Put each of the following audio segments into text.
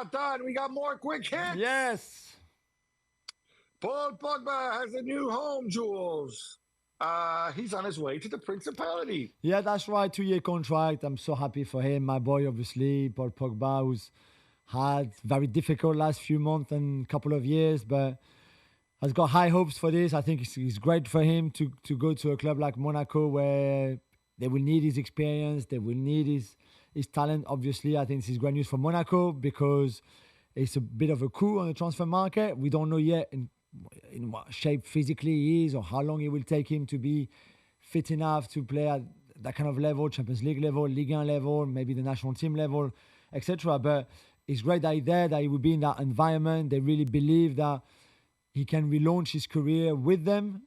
not done. We got more quick hits. Yes. Paul Pogba has a new home, Jules. He's on his way to the Principality. Yeah, that's right. 2-year contract. I'm so happy for him. My boy, obviously, Paul Pogba, who's had very difficult last few months and couple of years, but has got high hopes for this. I think it's great for him to go to a club like Monaco where they will need his experience, they will need his talent. Obviously, I think this is great news for Monaco because it's a bit of a coup on the transfer market. We don't know yet in what shape physically he is or how long it will take him to be fit enough to play at that kind of level, Champions League level, Ligue 1 level, maybe the national team level, etc. But it's great that he's there, that he will be in that environment. They really believe that he can relaunch his career with them.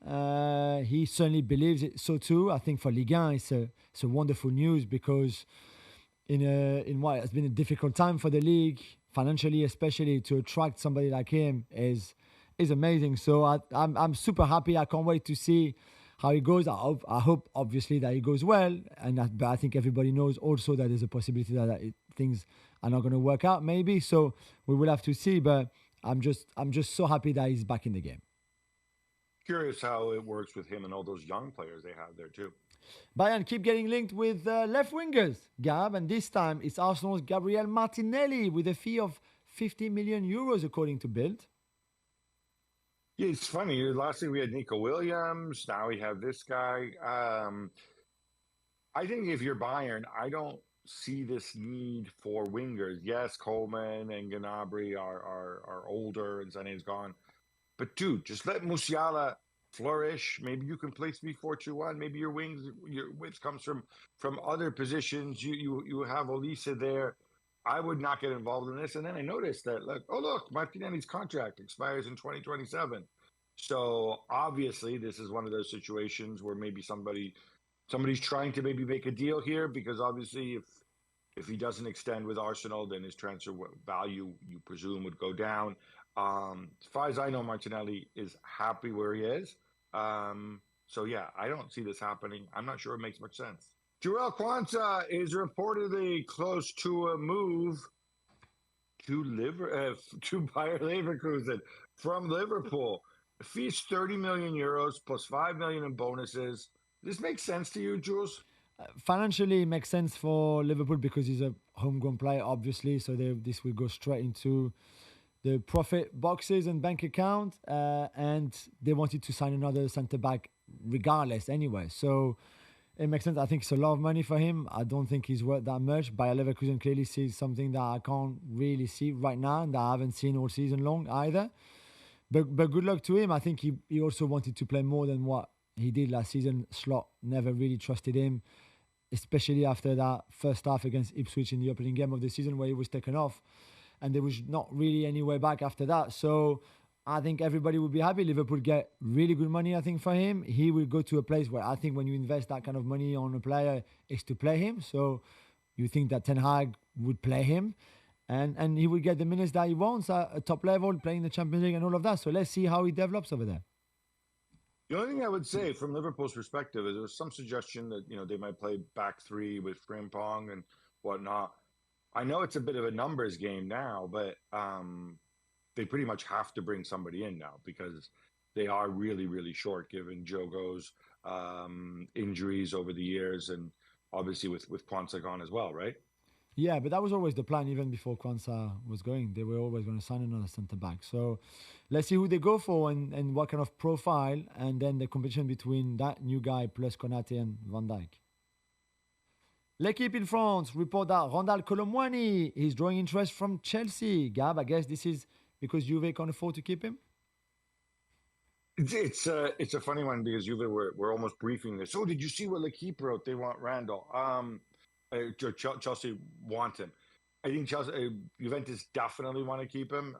He certainly believes it so too. I think for Ligue 1, it's a wonderful news because in what has been a difficult time for the league, financially especially, to attract somebody like him is amazing. So I'm super happy. I can't wait to see how it goes. I hope obviously that it goes well, but I think everybody knows also that there's a possibility that things are not going to work out maybe. So we will have to see. But I'm just so happy that he's back in the game. Curious how it works with him and all those young players they have there too. Bayern keep getting linked with left wingers, Gab, and this time it's Arsenal's Gabriel Martinelli with a fee of 50 million euros according to Bild. Yeah, it's funny. Last week we had Nico Williams. Now we have this guy. I think if you're Bayern, I don't see this need for wingers. Yes, Coleman and Gnabry are older and Sané's gone. But dude, just let Musiala flourish. Maybe you can play 3-4-2-1. Maybe your width comes from other positions. You have Olisa there. I would not get involved in this. And then I noticed that, like, oh look, Martinelli's contract expires in 2027. So obviously, this is one of those situations where maybe somebody's trying to maybe make a deal here because obviously, if he doesn't extend with Arsenal, then his transfer value, you presume, would go down. As far as I know, Martinelli is happy where he is. So yeah, I don't see this happening. I'm not sure it makes much sense. Joel Quanta is reportedly close to a move to Bayer Leverkusen from Liverpool. The fee's 30 million euros plus 5 million in bonuses. This makes sense to you, Jules? Financially, it makes sense for Liverpool because he's a homegrown player, obviously. So this will go straight into the profit boxes and bank account. And they wanted to sign another centre back regardless anyway. So it makes sense. I think it's a lot of money for him. I don't think he's worth that much. Bayer Leverkusen clearly sees something that I can't really see right now and that I haven't seen all season long either. But good luck to him. I think he also wanted to play more than what he did last season. Slot never really trusted him, especially after that first half against Ipswich in the opening game of the season where he was taken off. And there was not really any way back after that. So I think everybody would be happy. Liverpool get really good money, I think, for him. He will go to a place where I think when you invest that kind of money on a player is to play him. So you think that Ten Hag would play him. And he will get the minutes that he wants at a top level, playing the Champions League and all of that. So let's see how he develops over there. The only thing I would say from Liverpool's perspective is there was some suggestion that they might play back three with Frimpong and whatnot. I know it's a bit of a numbers game now, but they pretty much have to bring somebody in now because they are really, really short given Jogo's injuries over the years and obviously with Kwanzaa gone as well, right? Yeah, but that was always the plan even before Kwanzaa was going. They were always going to sign another centre back. So let's see who they go for and what kind of profile, and then the competition between that new guy plus Konate and Van Dijk. L'équipe in France report that Randall Colomwani is drawing interest from Chelsea. Gab, I guess this is because Juve can't afford to keep him? It's a funny one because Juve we're almost briefing this. Oh, did you see what L'Equipe wrote? They want Randall. Chelsea want him. I think Juventus definitely want to keep him.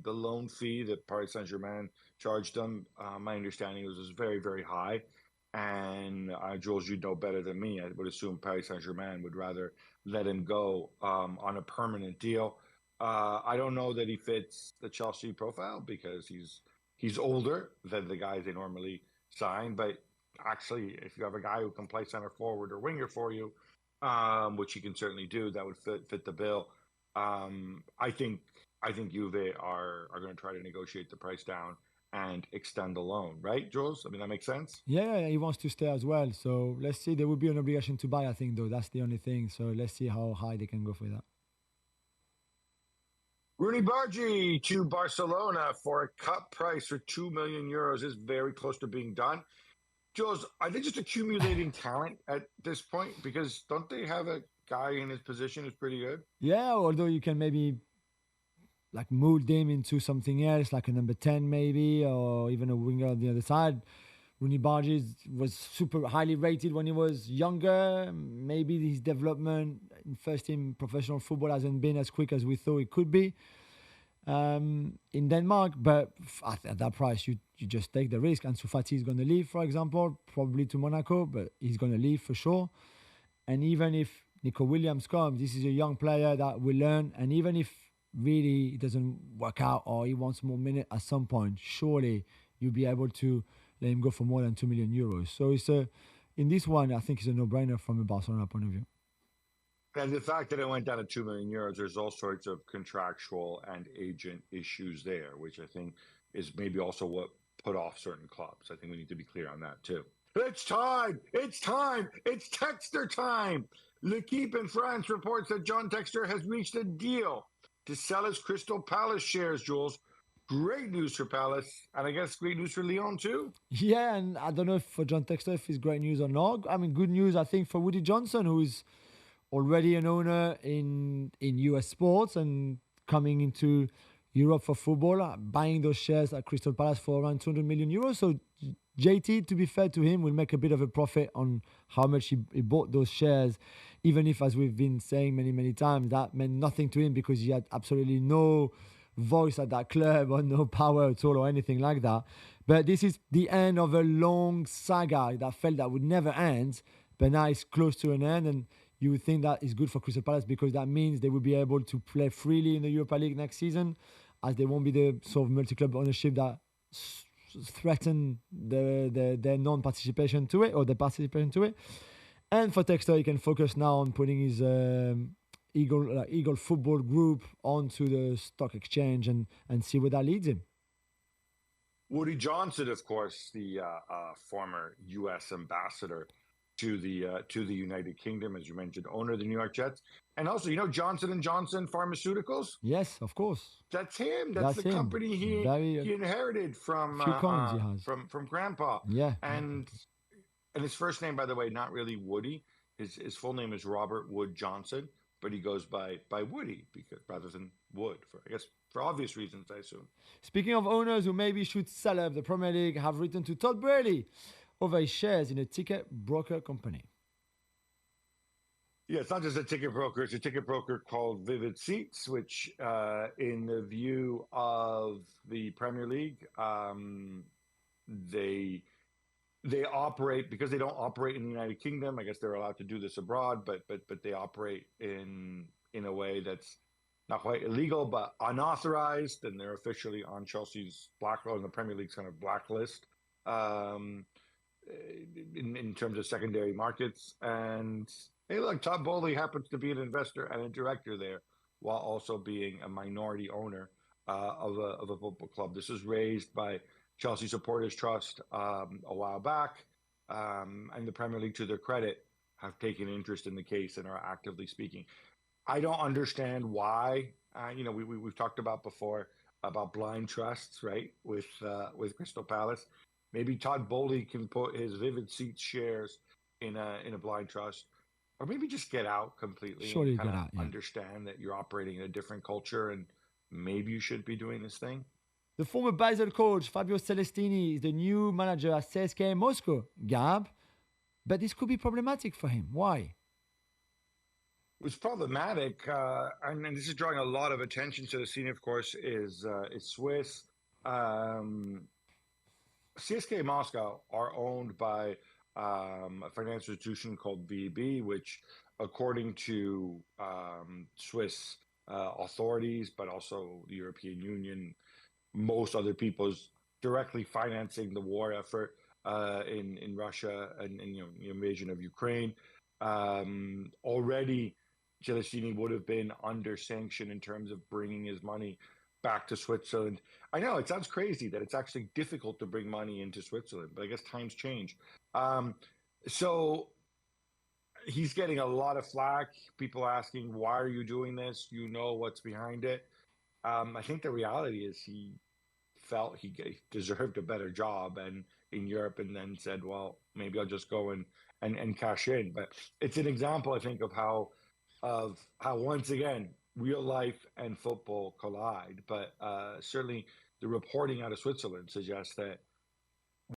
The loan fee that Paris Saint-Germain charged them, my understanding was very, very high. And Jules, you know better than me. I would assume Paris Saint-Germain would rather let him go on a permanent deal. I don't know that he fits the Chelsea profile because he's older than the guys they normally sign. But actually, if you have a guy who can play center forward or winger for you, which he can certainly do, that would fit the bill. I think Juve are going to try to negotiate the price down and extend the loan, right, Jules? I mean, that makes sense. Yeah, he wants to stay as well. So let's see. There will be an obligation to buy, I think, though. That's the only thing. So let's see how high they can go for that. Rooney Bargi to Barcelona for a cut price for 2 million euros is very close to being done. Jules, are they just accumulating talent at this point? Because don't they have a guy in his position who's pretty good? Yeah, although you can maybe like mold him into something else, like a number 10 maybe, or even a winger on the other side. Rooney Barges was super highly rated when he was younger. Maybe his development in first team professional football hasn't been as quick as we thought it could be in Denmark. But at that price, you just take the risk. And Sufati is going to leave, for example, probably to Monaco, but he's going to leave for sure. And even if Nico Williams comes, this is a young player that will learn. And even if really it doesn't work out or he wants more minutes at some point, surely you'll be able to let him go for more than 2 million euros. So it's a in this one, I think it's a no-brainer from a Barcelona point of view. And the fact that it went down to 2 million euros, there's all sorts of contractual and agent issues there, which I think is maybe also what put off certain clubs. I think we need to be clear on that too. It's time! It's time! It's Texter time! L'Equipe in France reports that John Texter has reached a deal to sell his Crystal Palace shares, Jules. Great news for Palace, and I guess great news for Lyon too. Yeah, and I don't know if for John Textor if it's great news or not. I mean, good news I think for Woody Johnson, who is already an owner in US sports and coming into Europe for football, buying those shares at Crystal Palace for around 200 million euros. So JT, to be fair to him, will make a bit of a profit on how much he bought those shares, even if, as we've been saying many, many times, that meant nothing to him because he had absolutely no voice at that club or no power at all or anything like that. But this is the end of a long saga that felt that would never end, but now it's close to an end, and you would think that is good for Crystal Palace because that means they will be able to play freely in the Europa League next season, as they won't be the sort of multi-club ownership that threaten their non-participation to it or the participation to it. And for Texter, he can focus now on putting his Eagle Football Group onto the stock exchange and see where that leads him. Woody Johnson, of course, the former U.S. ambassador to the United Kingdom, as you mentioned, owner of the New York Jets, and also Johnson and Johnson Pharmaceuticals. Yes, of course. That's him. That's That's the him. company Very he inherited from few coins he has. from Grandpa. Yeah. And his first name, by the way, not really Woody. His full name is Robert Wood Johnson, but he goes by Woody because rather than Wood, for I guess for obvious reasons, I assume. Speaking of owners who maybe should sell up, the Premier League have written to Todd Burley over his shares in a ticket broker company. Yeah, it's not just a ticket broker; it's a ticket broker called Vivid Seats, which, in the view of the Premier League, they they operate because they don't operate in the United Kingdom. I guess they're allowed to do this abroad, but they operate in a way that's not quite illegal, but unauthorized, and they're officially on Chelsea's blacklist, on the Premier League's kind of blacklist, um, in terms of secondary markets. And hey, look, Todd Bowley happens to be an investor and a director there, while also being a minority owner of a football club. This was raised by Chelsea Supporters Trust a while back, and the Premier League, to their credit, have taken interest in the case and are actively speaking. I don't understand why. We've talked about before about blind trusts, right? With Crystal Palace, maybe Todd Bowley can put his Vivid Seats shares in a blind trust, or maybe just get out completely and Surely kind get of out, yeah. understand that you're operating in a different culture and maybe you should be doing this thing. The former Basel coach Fabio Celestini is the new manager at CSKA Moscow. Gab, but this could be problematic for him. Why? Was problematic, and this is drawing a lot of attention to the scene. Of course, is Swiss. CSKA Moscow are owned by a financial institution called VB, which, according to Swiss authorities, but also the European Union, most other people's directly financing the war effort in Russia and the invasion of Ukraine. Already, Celestini would have been under sanction in terms of bringing his money back to Switzerland. I know it sounds crazy that it's actually difficult to bring money into Switzerland, but I guess times change. Um, so he's getting a lot of flack. People asking, why are you doing this? You know what's behind it. I think the reality is he felt he deserved a better job and in Europe, and then said, well, maybe I'll just go and cash in. But it's an example, I think, of how once again real life and football collide. But certainly the reporting out of Switzerland suggests that